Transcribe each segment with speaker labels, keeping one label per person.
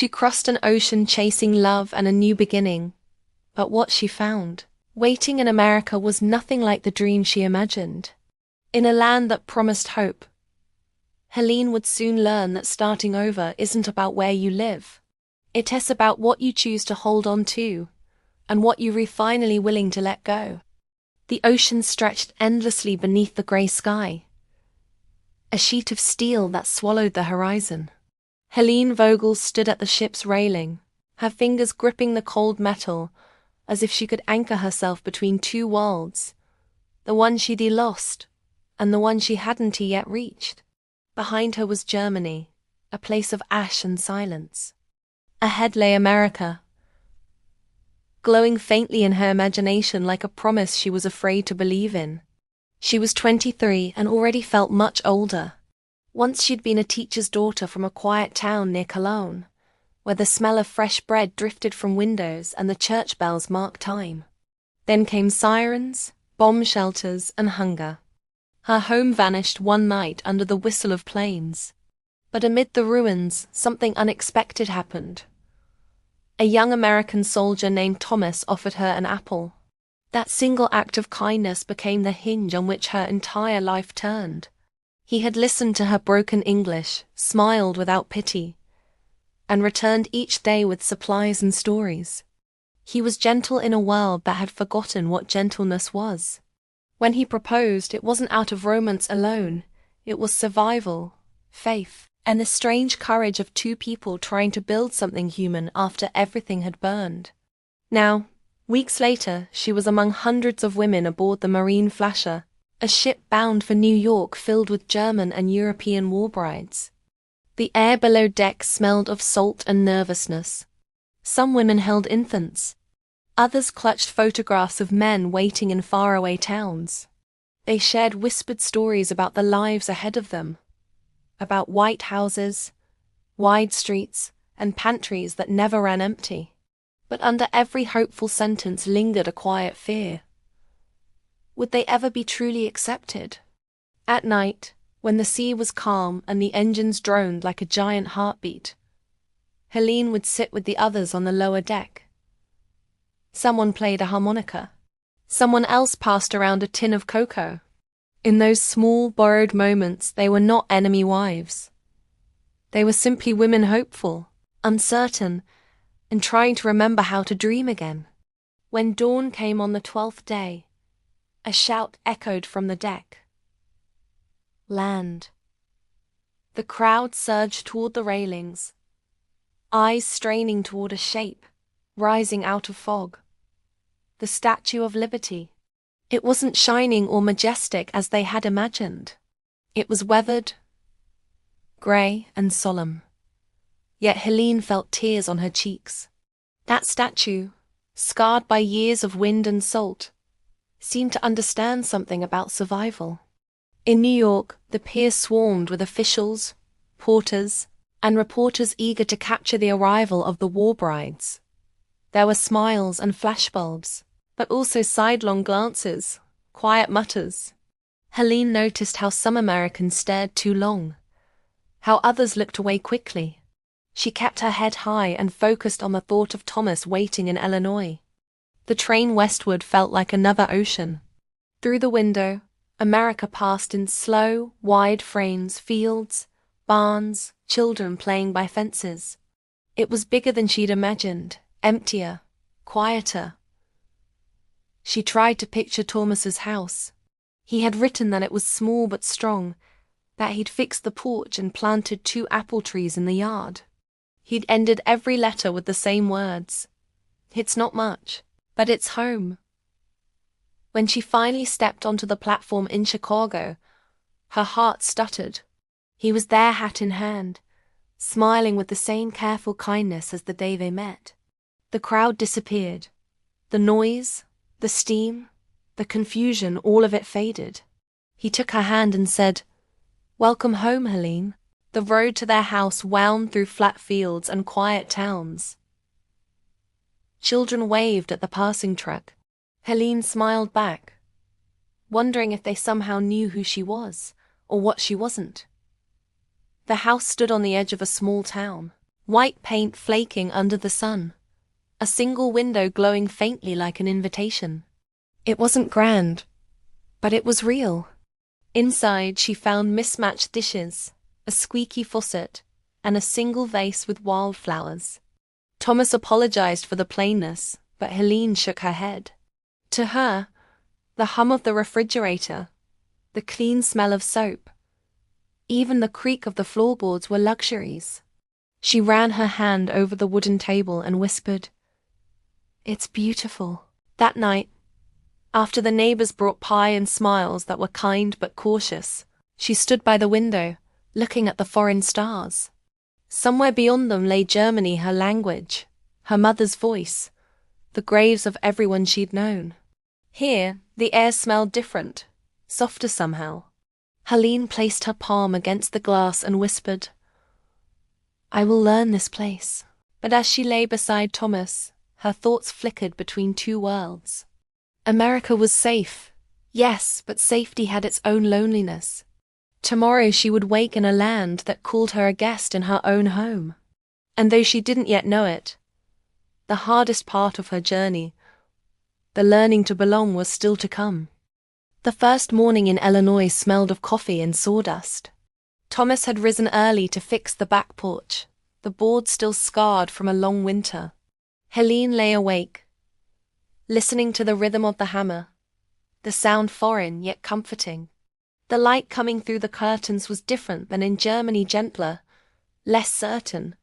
Speaker 1: She crossed an ocean chasing love and a new beginning. But what she found, waiting in America, was nothing like the dream she imagined. In a land that promised hope, Helene would soon learn that starting over isn't about where you live. It is about what you choose to hold on to, and what you're finally willing to let go. The ocean stretched endlessly beneath the grey sky, a sheet of steel that swallowed the horizon. Helene Vogel stood at the ship's railing, her fingers gripping the cold metal, as if she could anchor herself between two worlds, the one she'd lost, and the one she hadn't yet reached. Behind her was Germany, a place of ash and silence. Ahead lay America, glowing faintly in her imagination like a promise she was afraid to believe in. She was 23 and already felt much older. Once she'd been a teacher's daughter from a quiet town near Cologne, where the smell of fresh bread drifted from windows and the church bells marked time. Then came sirens, bomb shelters, and hunger. Her home vanished one night under the whistle of planes. But amid the ruins, something unexpected happened. A young American soldier named Thomas offered her an apple. That single act of kindness became the hinge on which her entire life turned. He had listened to her broken English, smiled without pity, and returned each day with supplies and stories. He was gentle in a world that had forgotten what gentleness was. When he proposed, it wasn't out of romance alone. It was survival, faith, and the strange courage of two people trying to build something human after everything had burned. Now, weeks later, she was among hundreds of women aboard the Marine Flasher, a ship bound for New York filled with German and European war brides. The air below deck smelled of salt and nervousness. Some women held infants. Others clutched photographs of men waiting in faraway towns. They shared whispered stories about the lives ahead of them, about white houses, wide streets, and pantries that never ran empty. But under every hopeful sentence lingered a quiet fear. Would they ever be truly accepted? At night, when the sea was calm and the engines droned like a giant heartbeat, Helene would sit with the others on the lower deck. Someone played a harmonica. Someone else passed around a tin of cocoa. In those small, borrowed moments, they were not enemy wives. They were simply women hopeful, uncertain, and trying to remember how to dream again. When dawn came on the 12th day, a shout echoed from the deck. Land. The crowd surged toward the railings, eyes straining toward a shape rising out of fog. The Statue of Liberty. It wasn't shining or majestic as they had imagined. It was weathered, grey, and solemn. Yet Helene felt tears on her cheeks. That statue, scarred by years of wind and salt, seemed to understand something about survival. In New York, the pier swarmed with officials, porters, and reporters eager to capture the arrival of the war brides. There were smiles and flashbulbs, but also sidelong glances, quiet mutters. Helene noticed how some Americans stared too long, how others looked away quickly. She kept her head high and focused on the thought of Thomas waiting in Illinois. The train westward felt like another ocean. Through the window, America passed in slow, wide frames, fields, barns, children playing by fences. It was bigger than she'd imagined, emptier, quieter. She tried to picture Thomas's house. He had written that it was small but strong, that he'd fixed the porch and planted 2 apple trees in the yard. He'd ended every letter with the same words. It's not much, but it's home. When she finally stepped onto the platform in Chicago, her heart stuttered. He was there, hat in hand, smiling with the same careful kindness as the day they met. The crowd disappeared. The noise, the steam, the confusion, all of it faded. He took her hand and said, "Welcome home, Helene." The road to their house wound through flat fields and quiet towns. Children waved at the passing truck. Helene smiled back, wondering if they somehow knew who she was, or what she wasn't. The house stood on the edge of a small town, white paint flaking under the sun, a single window glowing faintly like an invitation. It wasn't grand, but it was real. Inside, she found mismatched dishes, a squeaky faucet, and a single vase with wildflowers. Thomas apologized for the plainness, but Helene shook her head. To her, the hum of the refrigerator, the clean smell of soap, even the creak of the floorboards were luxuries. She ran her hand over the wooden table and whispered, "It's beautiful." That night, after the neighbors brought pie and smiles that were kind but cautious, she stood by the window, looking at the foreign stars. Somewhere beyond them lay Germany, her language, her mother's voice, the graves of everyone she'd known. Here, the air smelled different, softer somehow. Helene placed her palm against the glass and whispered, "I will learn this place." But as she lay beside Thomas, her thoughts flickered between two worlds. America was safe, yes, but safety had its own loneliness. Tomorrow she would wake in a land that called her a guest in her own home. And though she didn't yet know it, the hardest part of her journey, the learning to belong, was still to come. The first morning in Illinois smelled of coffee and sawdust. Thomas had risen early to fix the back porch, the boards still scarred from a long winter. Helene lay awake, listening to the rhythm of the hammer, the sound foreign yet comforting. The light coming through the curtains was different than in Germany, gentler, less certain,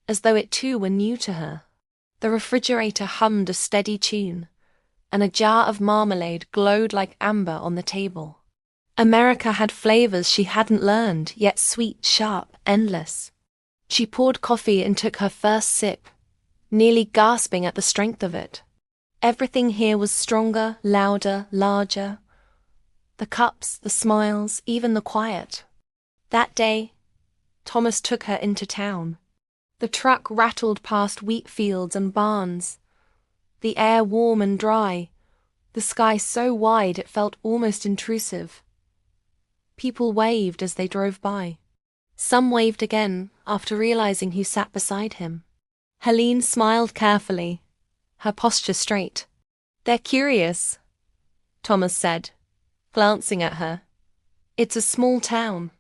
Speaker 1: as though it too were new to her. The refrigerator hummed a steady tune, and a jar of marmalade glowed like amber on the table. America had flavors she hadn't learned, yet sweet, sharp, endless. She poured coffee and took her first sip, nearly gasping at the strength of it. Everything here was stronger, louder, larger. The cups, the smiles, even the quiet. That day, Thomas took her into town. The truck rattled past wheat fields and barns, the air warm and dry, the sky so wide it felt almost intrusive. People waved as they drove by. Some waved again after realizing who sat beside him. Helene smiled carefully, her posture straight. "They're curious," Thomas said, glancing at her. "It's a small town.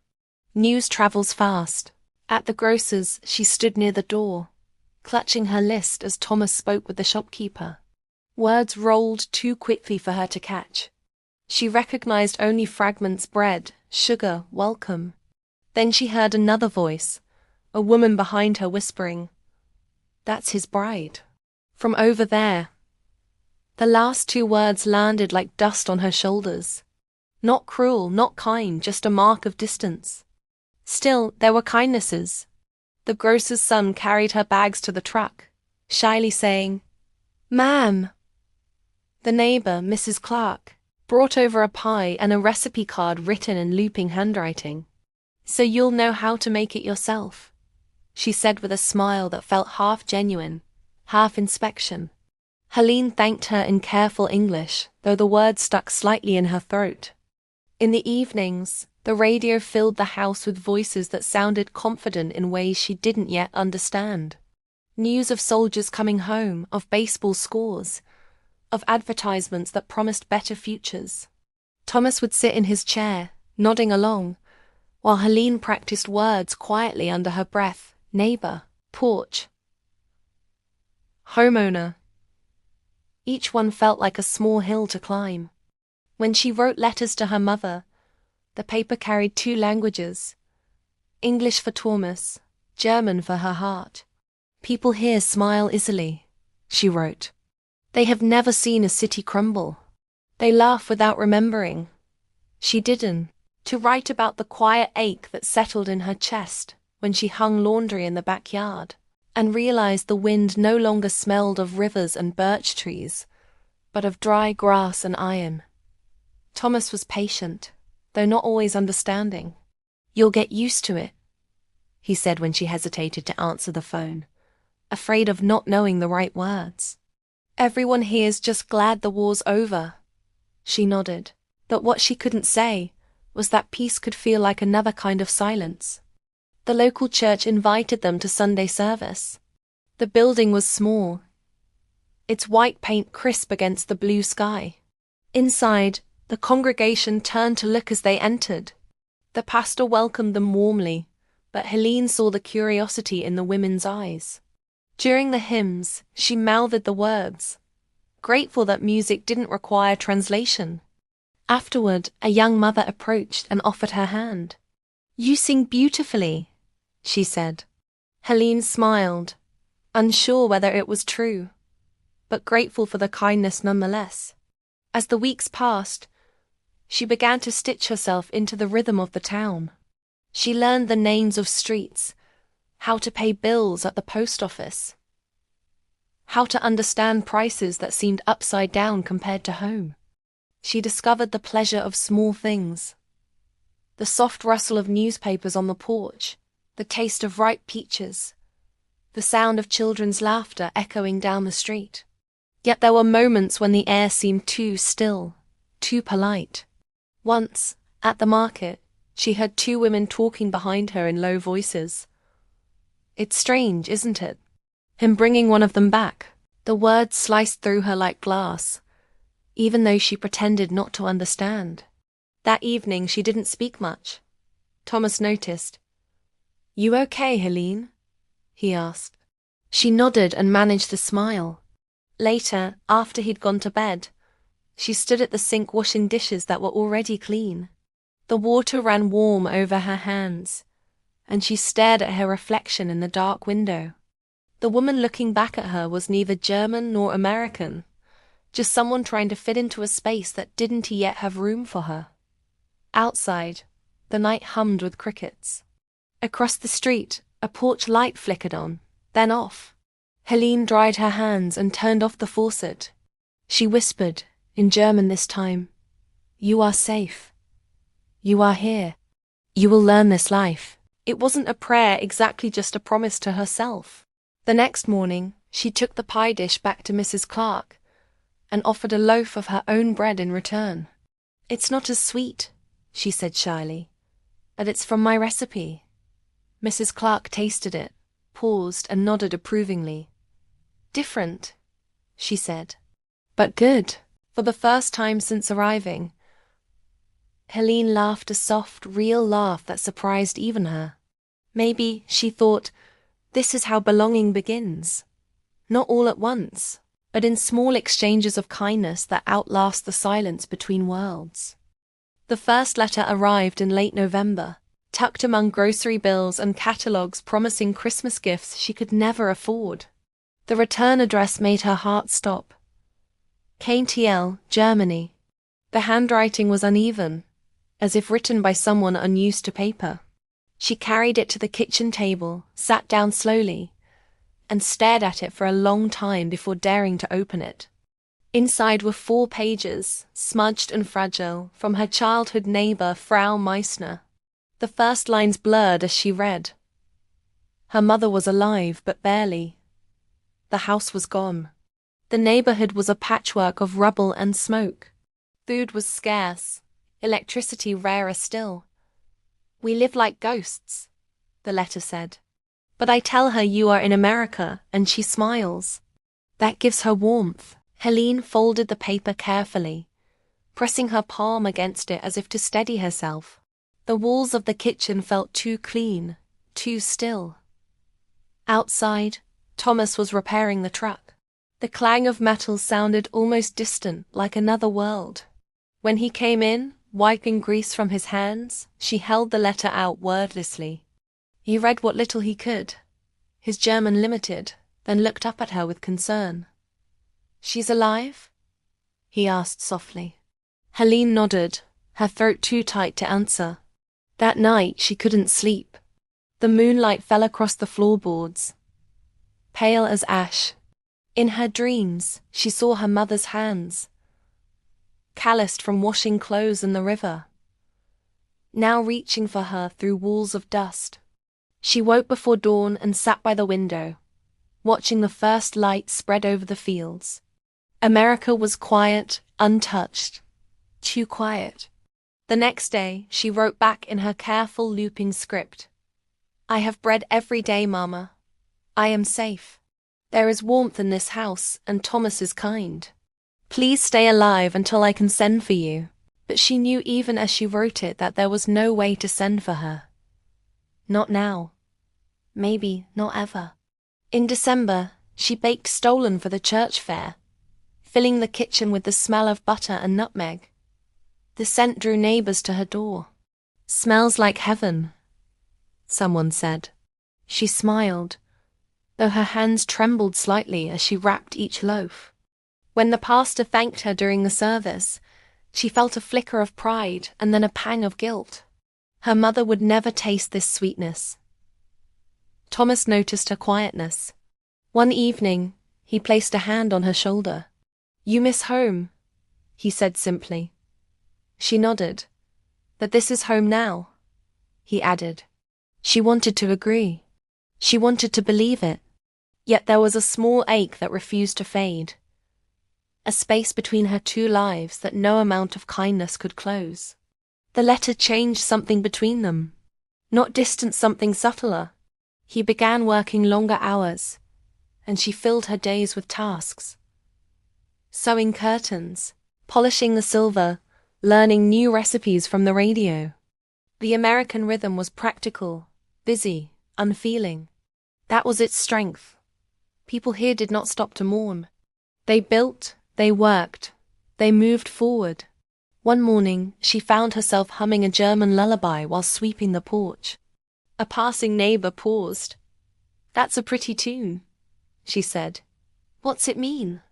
Speaker 1: News travels fast." At the grocer's, she stood near the door, clutching her list as Thomas spoke with the shopkeeper. Words rolled too quickly for her to catch. She recognized only fragments: bread, sugar, welcome. Then she heard another voice, a woman behind her whispering, "That's his bride." From over there. The last two words landed like dust on her shoulders. Not cruel, not kind, just a mark of distance. Still, there were kindnesses. The grocer's son carried her bags to the truck, shyly saying, "Ma'am." The neighbor, Mrs. Clark, brought over a pie and a recipe card written in looping handwriting. "So you'll know how to make it yourself," she said with a smile that felt half genuine, half inspection. Helene thanked her in careful English, though the words stuck slightly in her throat. In the evenings, the radio filled the house with voices that sounded confident in ways she didn't yet understand. News of soldiers coming home, of baseball scores, of advertisements that promised better futures. Thomas would sit in his chair, nodding along, while Helene practiced words quietly under her breath: neighbor, porch, homeowner. Each one felt like a small hill to climb. When she wrote letters to her mother, the paper carried two languages: English for Thomas, German for her heart. "People here smile easily," she wrote. "They have never seen a city crumble. They laugh without remembering." She didn't. To write about the quiet ache that settled in her chest when she hung laundry in the backyard, and realized the wind no longer smelled of rivers and birch trees, but of dry grass and iron. Thomas was patient, though not always understanding. "You'll get used to it," he said when she hesitated to answer the phone, afraid of not knowing the right words. "Everyone here's just glad the war's over." She nodded, but what she couldn't say was that peace could feel like another kind of silence. The local church invited them to Sunday service. The building was small, its white paint crisp against the blue sky. Inside, the congregation turned to look as they entered. The pastor welcomed them warmly, but Helene saw the curiosity in the women's eyes. During the hymns, she mouthed the words, grateful that music didn't require translation. Afterward, a young mother approached and offered her hand. "You sing beautifully," she said. Helene smiled, unsure whether it was true, but grateful for the kindness nonetheless. As the weeks passed, she began to stitch herself into the rhythm of the town. She learned the names of streets, how to pay bills at the post office, how to understand prices that seemed upside down compared to home. She discovered the pleasure of small things, the soft rustle of newspapers on the porch, the taste of ripe peaches, the sound of children's laughter echoing down the street. Yet there were moments when the air seemed too still, too polite. Once, at the market, she heard two women talking behind her in low voices. "It's strange, isn't it? Him bringing one of them back." The words sliced through her like glass, even though she pretended not to understand. That evening she didn't speak much. Thomas noticed. "You okay, Helene?" he asked. She nodded and managed a smile. Later, after he'd gone to bed, she stood at the sink washing dishes that were already clean. The water ran warm over her hands, and she stared at her reflection in the dark window. The woman looking back at her was neither German nor American, just someone trying to fit into a space that didn't yet have room for her. Outside, the night hummed with crickets. Across the street, a porch light flickered on, then off. Helene dried her hands and turned off the faucet. She whispered, in German this time, "You are safe. You are here. You will learn this life." It wasn't a prayer, exactly just a promise to herself. The next morning, she took the pie dish back to Mrs. Clark and offered a loaf of her own bread in return. "It's not as sweet," she said shyly, "but it's from my recipe." Mrs. Clark tasted it, paused, and nodded approvingly. "Different," she said, "but good." For the first time since arriving, Helene laughed a soft, real laugh that surprised even her. Maybe, she thought, this is how belonging begins. Not all at once, but in small exchanges of kindness that outlast the silence between worlds. The first letter arrived in late November, tucked among grocery bills and catalogues promising Christmas gifts she could never afford. The return address made her heart stop. KTL, Germany. The handwriting was uneven, as if written by someone unused to paper. She carried it to the kitchen table, sat down slowly, and stared at it for a long time before daring to open it. Inside were 4 pages, smudged and fragile, from her childhood neighbor, Frau Meissner. The first lines blurred as she read. Her mother was alive, but barely. The house was gone. The neighborhood was a patchwork of rubble and smoke. Food was scarce, electricity rarer still. "We live like ghosts," the letter said. "But I tell her you are in America, and she smiles. That gives her warmth." Helene folded the paper carefully, pressing her palm against it as if to steady herself. The walls of the kitchen felt too clean, too still. Outside, Thomas was repairing the truck. The clang of metal sounded almost distant, like another world. When he came in, wiping grease from his hands, she held the letter out wordlessly. He read what little he could, his German limited, then looked up at her with concern. "She's alive?" he asked softly. Helene nodded, her throat too tight to answer. That night she couldn't sleep. The moonlight fell across the floorboards, pale as ash. In her dreams, she saw her mother's hands, calloused from washing clothes in the river, now reaching for her through walls of dust. She woke before dawn and sat by the window, watching the first light spread over the fields. America was quiet, untouched, too quiet. The next day, she wrote back in her careful looping script. I have bread every day, Mama. I am safe. There is warmth in this house, and Thomas is kind. Please stay alive until I can send for you. But she knew even as she wrote it that there was no way to send for her. Not now. Maybe not ever. In December, she baked stollen for the church fair, filling the kitchen with the smell of butter and nutmeg. The scent drew neighbors to her door. Smells like heaven, someone said. She smiled, though her hands trembled slightly as she wrapped each loaf. When the pastor thanked her during the service, she felt a flicker of pride and then a pang of guilt. Her mother would never taste this sweetness. Thomas noticed her quietness. One evening, he placed a hand on her shoulder. "You miss home," he said simply. She nodded. "But this is home now," he added. She wanted to agree. She wanted to believe it. Yet there was a small ache that refused to fade. A space between her two lives that no amount of kindness could close. The letter changed something between them. Not distant something subtler. He began working longer hours, and she filled her days with tasks. Sewing curtains, polishing the silver, learning new recipes from the radio. The American rhythm was practical, busy, unfeeling. That was its strength. People here did not stop to mourn. They built, they worked, they moved forward. One morning, she found herself humming a German lullaby while sweeping the porch. A passing neighbor paused. "That's a pretty tune," she said. "What's it mean?"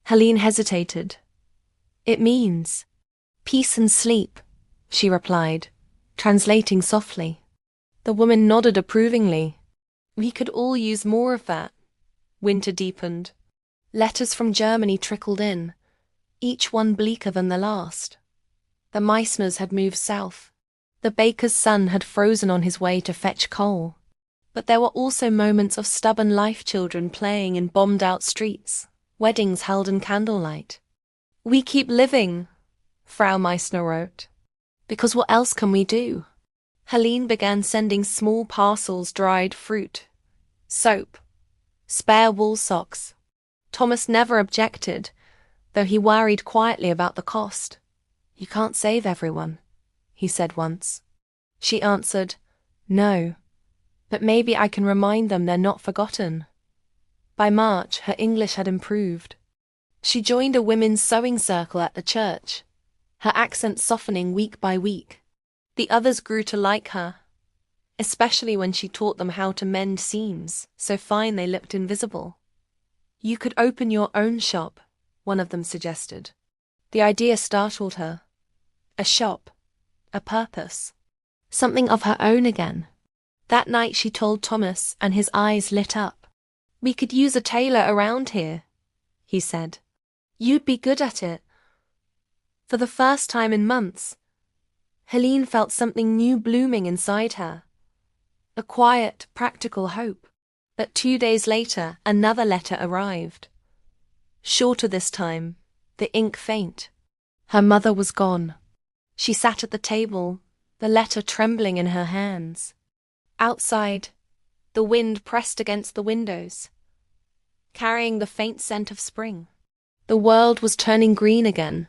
Speaker 1: Helene hesitated. "It means peace and sleep," she replied, translating softly. The woman nodded approvingly. "We could all use more of that." Winter deepened. Letters from Germany trickled in, each one bleaker than the last. The Meissners had moved south. The baker's son had frozen on his way to fetch coal. But there were also moments of stubborn life children playing in bombed-out streets, weddings held in candlelight. "We keep living," Frau Meissner wrote. "Because what else can we do?" Helene began sending small parcels, dried fruit, soap, spare wool socks. Thomas never objected, though he worried quietly about the cost. "You can't save everyone," he said once. She answered, "No, but maybe I can remind them they're not forgotten." By March, her English had improved. She joined a women's sewing circle at the church, her accent softening week by week. The others grew to like her, especially when she taught them how to mend seams so fine they looked invisible. "You could open your own shop," one of them suggested. The idea startled her. A shop, a purpose, something of her own again. That night she told Thomas, and his eyes lit up. "We could use a tailor around here," he said. "You'd be good at it." For the first time in months, Helene felt something new blooming inside her. A quiet, practical hope. But 2 days later, another letter arrived. Shorter this time, the ink faint. Her mother was gone. She sat at the table, the letter trembling in her hands. Outside, the wind pressed against the windows, carrying the faint scent of spring. The world was turning green again,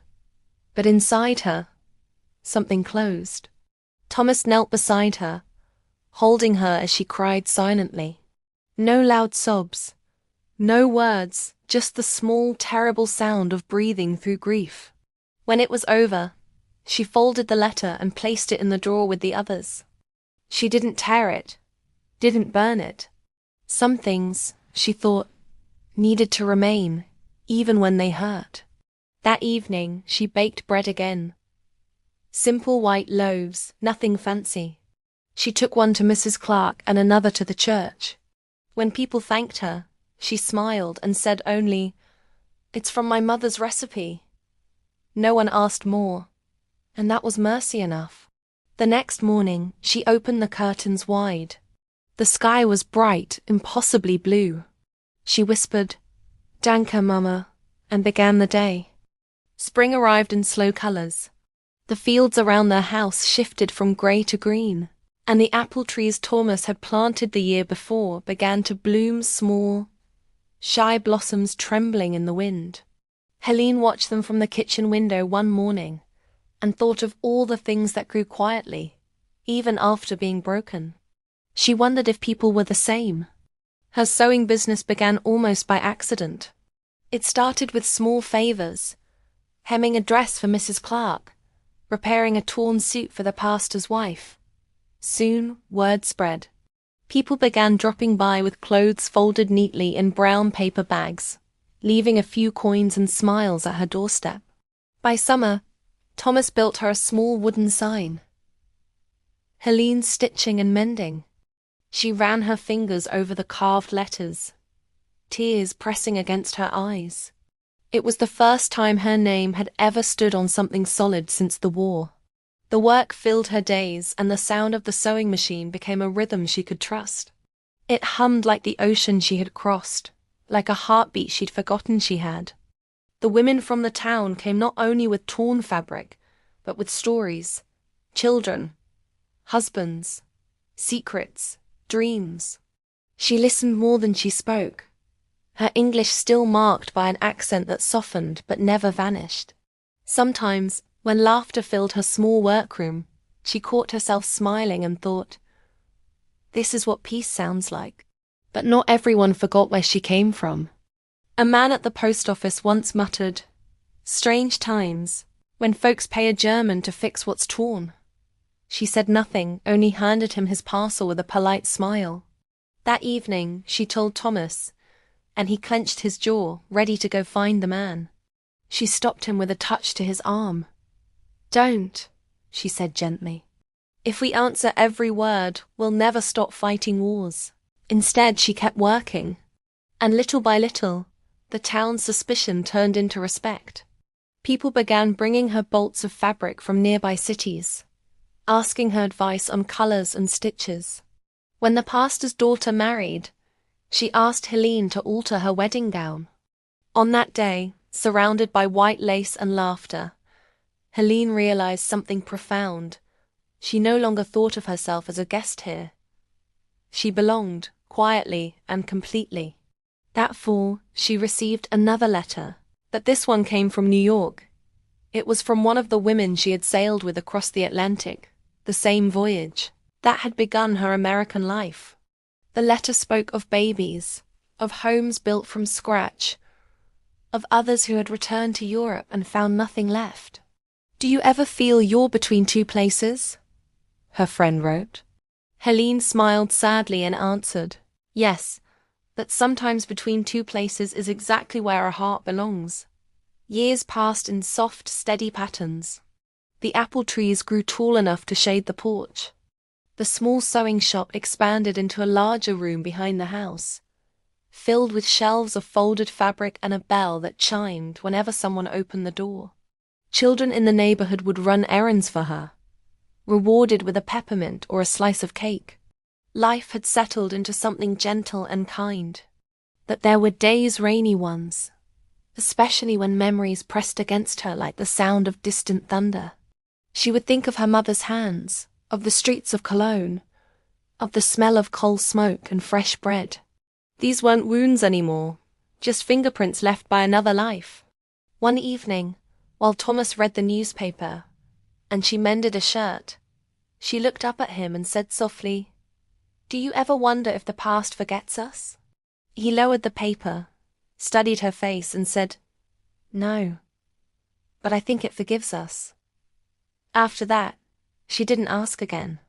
Speaker 1: but inside her, something closed. Thomas knelt beside her, holding her as she cried silently. No loud sobs, no words, just the small, terrible sound of breathing through grief. When it was over, she folded the letter and placed it in the drawer with the others. She didn't tear it, didn't burn it. Some things, she thought, needed to remain, even when they hurt. That evening, she baked bread again. Simple white loaves, nothing fancy. She took one to Mrs. Clark and another to the church. When people thanked her, she smiled and said only, "It's from my mother's recipe." No one asked more, and that was mercy enough. The next morning, she opened the curtains wide. The sky was bright, impossibly blue. She whispered, "Danke, Mama," and began the day. Spring arrived in slow colors. The fields around their house shifted from gray to green. and the apple trees Thomas had planted the year before began to bloom, small, shy blossoms trembling in the wind. Helene watched them from the kitchen window one morning and thought of all the things that grew quietly, even after being broken. She wondered if people were the same. Her sewing business began almost by accident. It started with small favors: hemming a dress for Mrs. Clark, repairing a torn suit for the pastor's wife. Soon, word spread. People began dropping by with clothes folded neatly in brown paper bags, leaving a few coins and smiles at her doorstep. By summer, Thomas built her a small wooden sign. Helene stitching and mending. She ran her fingers over the carved letters, tears pressing against her eyes. It was the first time her name had ever stood on something solid since the war. The work filled her days, and the sound of the sewing machine became a rhythm she could trust. It hummed like the ocean she had crossed, like a heartbeat she'd forgotten she had. The women from the town came not only with torn fabric, but with stories, children, husbands, secrets, dreams. She listened more than she spoke, her English still marked by an accent that softened but never vanished. Sometimes, when laughter filled her small workroom, she caught herself smiling and thought, "This is what peace sounds like." But not everyone forgot where she came from. A man at the post office once muttered, "Strange times, when folks pay a German to fix what's torn." She said nothing, only handed him his parcel with a polite smile. That evening, she told Thomas, and he clenched his jaw, ready to go find the man. She stopped him with a touch to his arm. "Don't," she said gently. "If we answer every word, we'll never stop fighting wars." Instead, she kept working, and little by little, the town's suspicion turned into respect. People began bringing her bolts of fabric from nearby cities, asking her advice on colors and stitches. When the pastor's daughter married, she asked Helene to alter her wedding gown. On that day, surrounded by white lace and laughter, Helene realized something profound. She no longer thought of herself as a guest here. She belonged, quietly and completely. That fall, she received another letter, but this one came from New York. It was from one of the women she had sailed with across the Atlantic, the same voyage that had begun her American life. The letter spoke of babies, of homes built from scratch, of others who had returned to Europe and found nothing left. "Do you ever feel you're between two places?" her friend wrote. Helene smiled sadly and answered, "Yes, that sometimes between two places is exactly where our heart belongs." Years passed in soft, steady patterns. The apple trees grew tall enough to shade the porch. The small sewing shop expanded into a larger room behind the house, filled with shelves of folded fabric and a bell that chimed whenever someone opened the door. Children in the neighborhood would run errands for her, rewarded with a peppermint or a slice of cake. Life had settled into something gentle and kind. But there were days, rainy ones, especially when memories pressed against her like the sound of distant thunder. She would think of her mother's hands, of the streets of Cologne, of the smell of coal smoke and fresh bread. These weren't wounds anymore, just fingerprints left by another life. One evening, while Thomas read the newspaper, and she mended a shirt, she looked up at him and said softly, "Do you ever wonder if the past forgets us?" He lowered the paper, studied her face, and said, "No, but I think it forgives us." After that, she didn't ask again.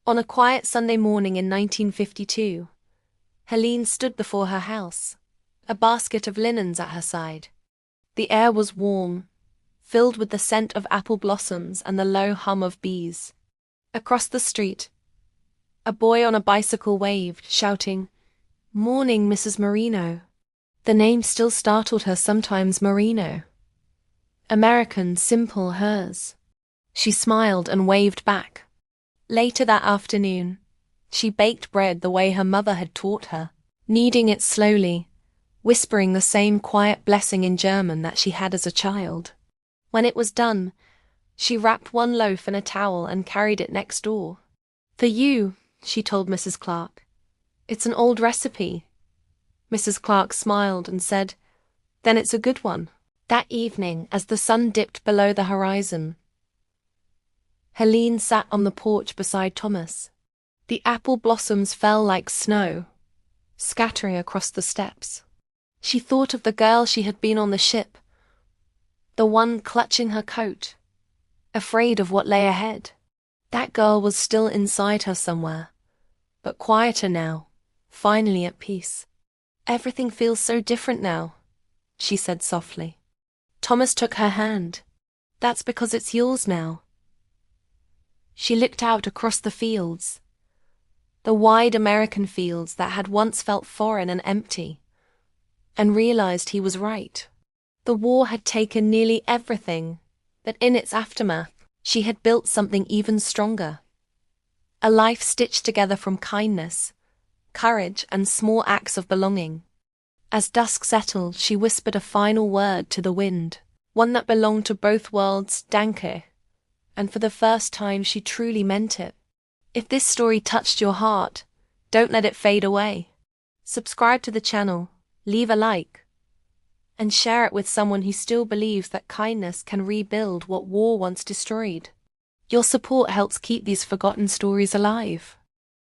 Speaker 1: On a quiet Sunday morning in 1952, Helene stood before her house, a basket of linens at her side. The air was warm, filled with the scent of apple blossoms and the low hum of bees. Across the street, a boy on a bicycle waved, shouting, "Morning, Mrs. Marino." The name still startled her sometimes, Marino. American, simple, hers. She smiled and waved back. Later that afternoon, she baked bread the way her mother had taught her, kneading it slowly, whispering the same quiet blessing in German that she had as a child. When it was done, she wrapped one loaf in a towel and carried it next door. For you, she told Mrs. Clark. It's an old recipe. Mrs. Clark smiled and said, Then it's a good one. That evening, as the sun dipped below the horizon, Helene sat on the porch beside Thomas. The apple blossoms fell like snow, scattering across the steps. She thought of the girl she had been on the ship, the one clutching her coat, afraid of what lay ahead. That girl was still inside her somewhere, but quieter now, finally at peace. Everything feels so different now, she said softly. Thomas took her hand. That's because it's yours now. She looked out across the fields, the wide American fields that had once felt foreign and empty, and realized he was right. The war had taken nearly everything, but in its aftermath, she had built something even stronger. A life stitched together from kindness, courage, and small acts of belonging. As dusk settled, she whispered a final word to the wind, one that belonged to both worlds, Danke, and for the first time she truly meant it. If this story touched your heart, don't let it fade away. Subscribe to the channel, leave a like, and share it with someone who still believes that kindness can rebuild what war once destroyed. Your support helps keep these forgotten stories alive.